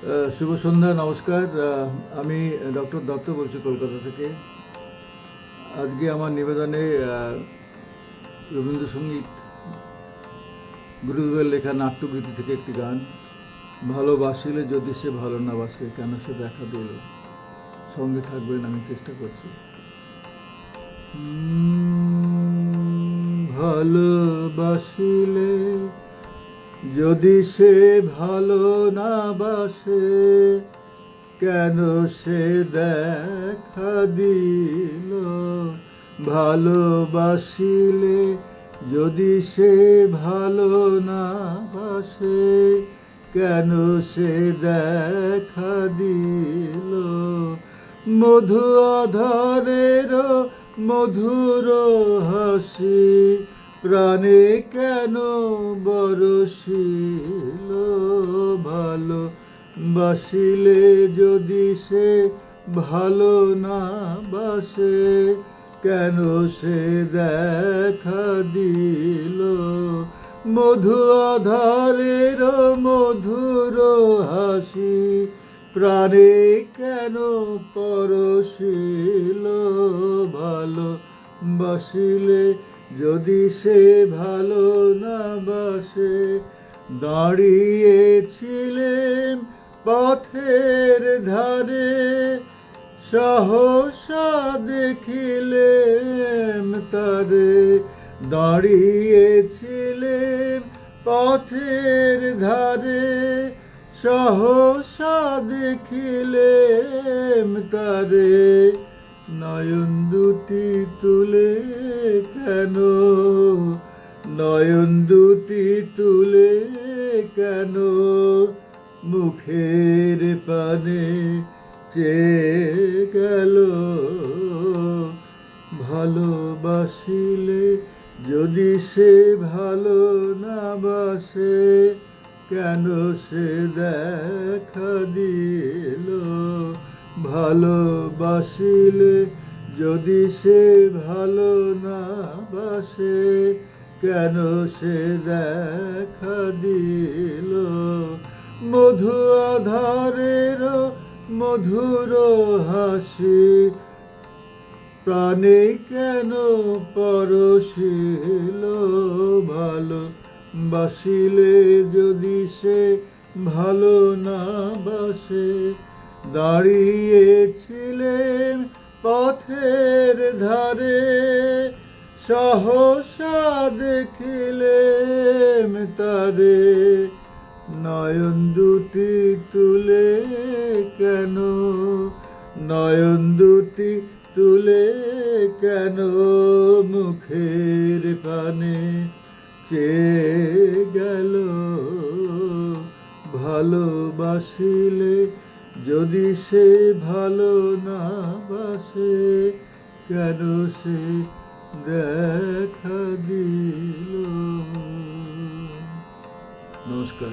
শুভ সন্ধ্যা, নমস্কার। আমি ডক্টর দত্ত বলছি কলকাতা থেকে। আজকে আমার নিবেদনে রবীন্দ্রসঙ্গীত গুরুদেবের লেখা নাট্যগীতি থেকে একটি গান। ভালোবাসিলে যদি সে ভালো না বাসে, কেন সে দেখা দিল। সঙ্গে থাকবেন, আমি চেষ্টা করছি। ভালোবাসিলে যদি সে ভালো না বাসে, কেন সে দেখা দিল। ভালোবাসিলে যদি সে ভালো না বাসে, কেন সে দেখা দিল। মধু আধারের মধুর হাসি প্রাণে কেন বরসিল। ভালোবাসিলে যদি সে ভালো না বাসে, কেন সে দেখা দিল। মধু আধারের মধুর হাসি প্রাণে কেন পরশিল। ভালোবাসিলে যদি সে ভালো না বাসে। দাঁড়িয়েছিলেন পথের ধারে, সহসা দেখিলেন তারে। দাঁড়িয়েছিলেন পথের ধারে, সহসা দেখিলেন তারে। নয়ন দুটি তুলে কেন, নয়ন দুটি তুলে কেন, মুখের পানে চেয়ে গেল। ভালোবাসিলে যদি সে ভালো না বাসে, কেন সে দেখা দিল। ভালোবাসিলে যদি সে ভালো না বাসে, কেন সে দেখা দিল। মধু আধারের মধুর হাসি প্রাণে কেন পরশিল। ভালোবাসিলে যদি সে ভালো না বাসে। দাঁড়িয়েছিলেন পথের ধারে, সহসা দেখিলেন তারে। নয়ন দুটি তুলে কেন, নয়ন দুটি তুলে কেন, মুখের পানে চেয়ে গেল। ভালোবাসিলে যদি সে ভালো না বাসে, কেন সে দেখা দিল। নমস্কার।